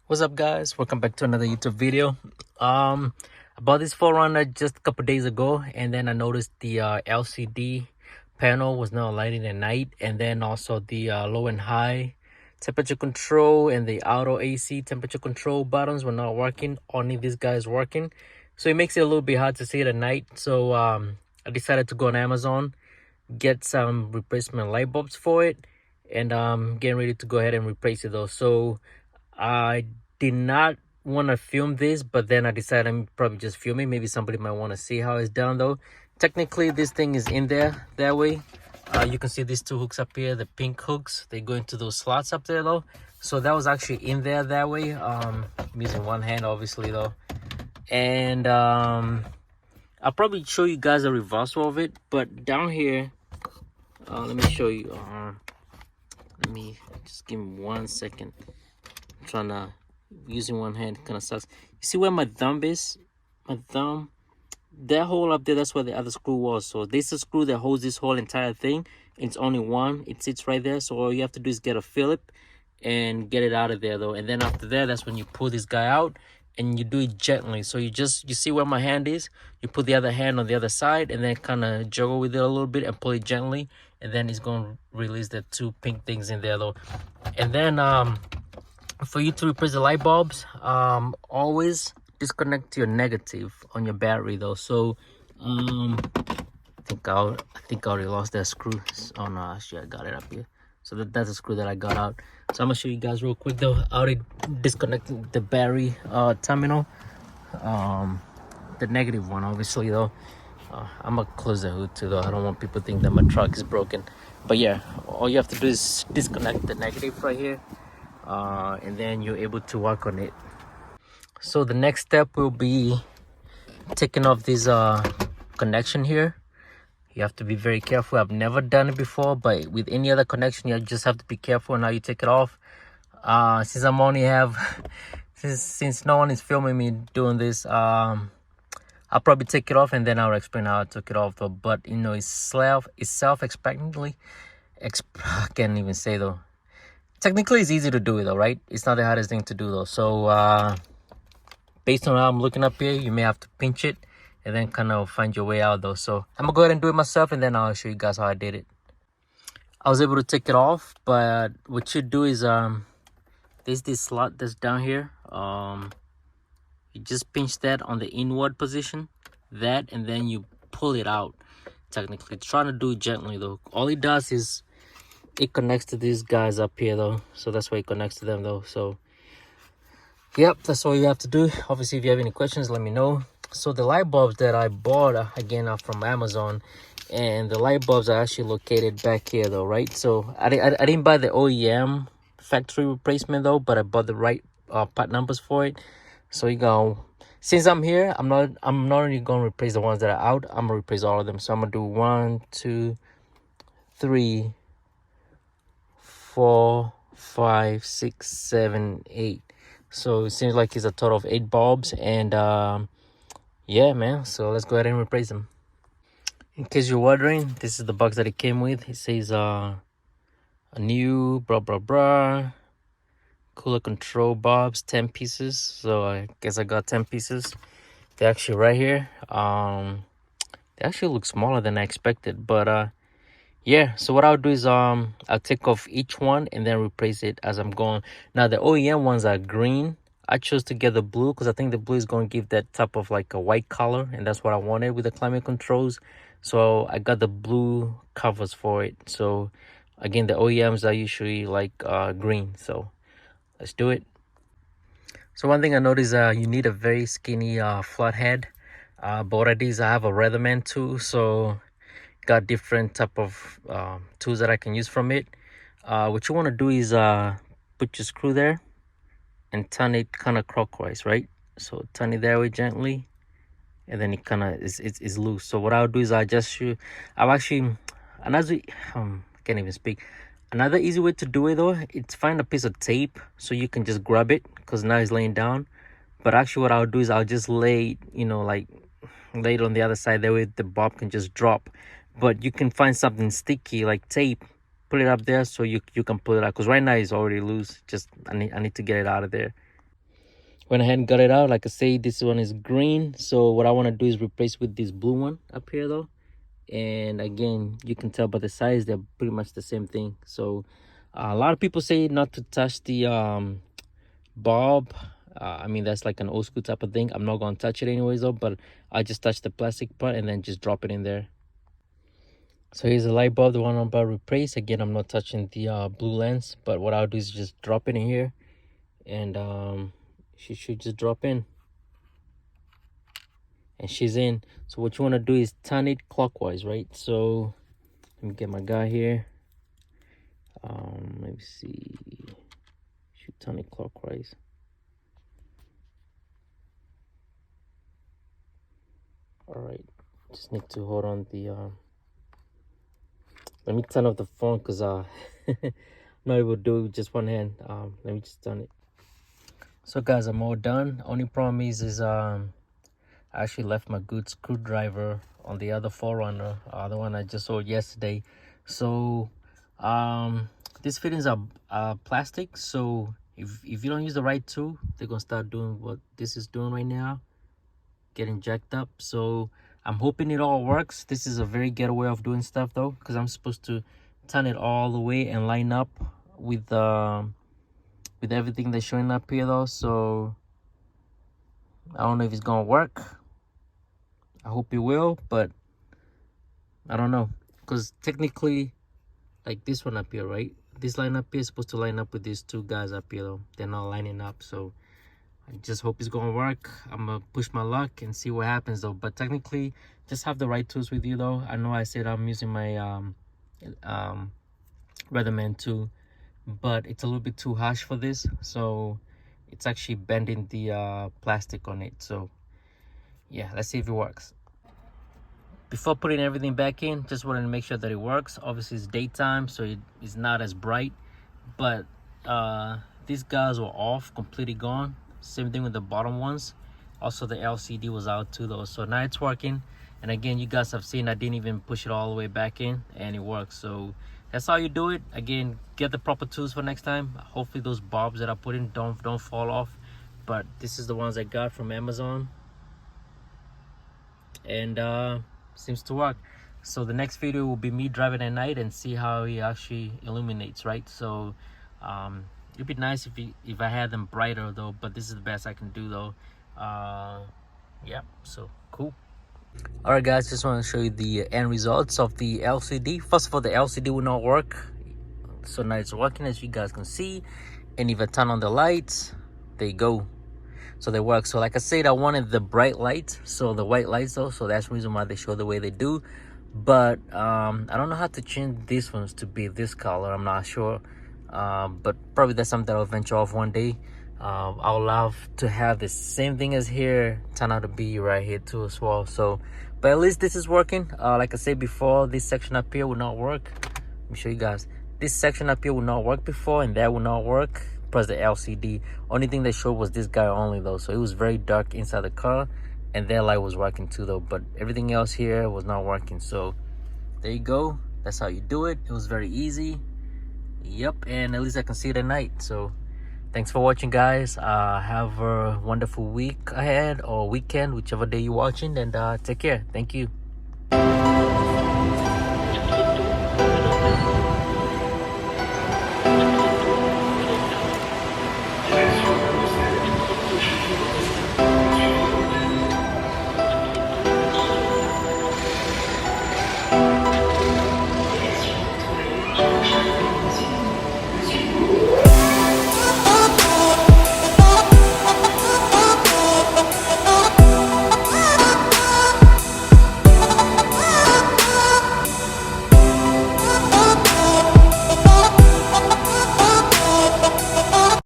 What's up, guys? Welcome back to another YouTube video. I bought this 4Runner just a couple days ago, and then I noticed the LCD panel was not lighting at night, and then also the low and high temperature control and the auto AC temperature control buttons were not working. Only this guy is working, so it makes it a little bit hard to see it at night. So I decided to go on Amazon, get some replacement light bulbs for it, and getting ready to go ahead and replace it though. So I did not want to film this, but then I decided I'm probably just filming. Maybe somebody might want to see how it's done though. Technically, this thing is in there that way. You can see these two hooks up here, the pink hooks. They go into those slots up there though. So that was actually in there that way. I'm using one hand obviously though. And I'll probably show you guys a reversal of it. But down here, let me show you. Let me just give me 1 second. Trying to using one hand kind of sucks. You see where my thumb is? My thumb, that hole up there, that's where the other screw was. So this is a screw that holds this whole entire thing. It's only one. It sits right there. So all you have to do is get a Phillip and get it out of there though. And then after that, that's when you pull this guy out and you do it gently. So you see where my hand is? You put the other hand on the other side and then kind of juggle with it a little bit and pull it gently. And then it's going to release the two pink things in there though. And then for you to replace the light bulbs, always disconnect your negative on your battery though. So I think I already lost that screw. Oh no, actually I got it up here. So that's a screw that I got out. So I'm gonna show you guys real quick though. I already disconnected the battery terminal, the negative one obviously though. I'm gonna close the hood too though. I don't want people to think that my truck is broken. But yeah, all you have to do is disconnect the negative right here. And then you're able to work on it. So the next step will be taking off this connection here. You have to be very careful. I've never done it before, but with any other connection you just have to be careful on how you take it off. Since I'm only have since no one is filming me doing this, I'll probably take it off and then I'll explain how I took it off though. But you know, it's self-expectantly I can't even say though. Technically, it's easy to do it though, right? It's not the hardest thing to do though. So based on how I'm looking up here, you may have to pinch it and then kind of find your way out though. So I'm gonna go ahead and do it myself and then I'll show you guys how I did it. I was able to take it off, but what you do is there's this slot that's down here. You just pinch that on the inward position, and then you pull it out. Technically, trying to do it gently though. All it does is it connects to these guys up here though, so that's why it connects to them though. So yep, that's all you have to do. Obviously, if you have any questions, let me know. So the light bulbs that I bought again are from Amazon, and the light bulbs are actually located back here though, right? So I didn't buy the OEM factory replacement though, but I bought the right part numbers for it. So you go, since I'm here, I'm not only gonna replace the ones that are out, I'm gonna replace all of them. So I'm gonna do 1, 2, 3, 4, 5, 6, 7, 8. So it seems like it's a total of 8 bulbs. And yeah, man, so let's go ahead and replace them. In case you're wondering, this is the box that it came with. It says a new cooler control bulbs, 10 pieces. So I guess I got 10 pieces. They're actually right here. They actually look smaller than I expected, but yeah, so what I'll do is I'll take off each one and then replace it as I'm going. Now the OEM ones are green. I chose to get the blue because I think the blue is going to give that type of like a white color, and that's what I wanted with the climate controls. So I got the blue covers for it. So again, the OEMs are usually like green. So let's do it. So one thing I noticed, you need a very skinny flat head. Both of these I have a Weatherman too, so got different type of tools that I can use from it. What you want to do is put your screw there and turn it kind of clockwise, right? So turn it that way gently, and then it kind of is loose. So what I'll do is I'll actually another I can't even speak. Another easy way to do it though, it's find a piece of tape so you can just grab it, because now it's laying down. But actually what I'll do is I'll just lay it on the other side, that way the bulb can just drop. But you can find something sticky like tape, put it up there so you can pull it out, because right now it's already loose. Just I need to get it out of there. Went ahead and got it out. Like I say, this one is green, so what I want to do is replace with this blue one up here though. And again, you can tell by the size, they're pretty much the same thing. So a lot of people say not to touch the bulb. I mean, that's like an old school type of thing. I'm not gonna touch it anyways though, but I just touch the plastic part and then just drop it in there. So here's the light bulb, the one I'm about to replace. Again, I'm not touching the blue lens, but what I'll do is just drop it in here, and she should just drop in, and she's in. So what you want to do is turn it clockwise, right? So let me get my guy here. Let me see. Should turn it clockwise. All right, just need to hold on the let me turn off the phone because I'm not able to do it with just one hand. Let me just turn it. So guys, I'm all done. Only problem is I actually left my good screwdriver on the other 4Runner, the one I just sold yesterday. So these fittings are plastic, so if you don't use the right tool, they're gonna start doing what this is doing right now, getting jacked up. So I'm hoping it all works. This is a very ghetto way of doing stuff though, because I'm supposed to turn it all the way and line up with everything that's showing up here though. So I don't know if it's gonna work. I hope it will, but I don't know, because technically, like this one up here, right, this line up here is supposed to line up with these two guys up here though. They're not lining up, so I just hope it's gonna work. I'm gonna push my luck and see what happens though. But technically, just have the right tools with you though. I know I said I'm using my Weatherman tool, but it's a little bit too harsh for this, so it's actually bending the plastic on it. So yeah, let's see if it works. Before putting everything back in, just wanted to make sure that it works. Obviously it's daytime, so it's not as bright, but these guys were off, completely gone. Same thing with the bottom ones. Also the LCD was out too though, so now it's working. And again, you guys have seen I didn't even push it all the way back in, and it works. So that's how you do it. Again, get the proper tools for next time. Hopefully those bulbs that I put in don't fall off, but this is the ones I got from Amazon, and seems to work. So the next video will be me driving at night and see how he actually illuminates, right? So it'd be nice if I had them brighter though, but this is the best I can do though. Yeah, so cool. All right guys, just want to show you the end results of the LCD. First of all, the LCD will not work, so now it's working, as you guys can see. And if I turn on the lights, there you go, so they work. So like I said, I wanted the bright lights, so the white lights though, so that's the reason why they show the way they do. But I don't know how to change these ones to be this color. I'm not sure, but probably that's something that I'll venture off one day. I would love to have the same thing as here turn out to be right here too as well. So but at least this is working. Like I said before, this section up here will not work. Let me show you guys. This section up here will not work before, and that will not work. Plus the LCD, only thing they showed was this guy only though, so it was very dark inside the car, and that light was working too though, but everything else here was not working. So there you go, that's how you do it. It was very easy. Yep, and at least I can see it at night. So thanks for watching guys. Have a wonderful week ahead, or weekend, whichever day you're watching, and take care. Thank you.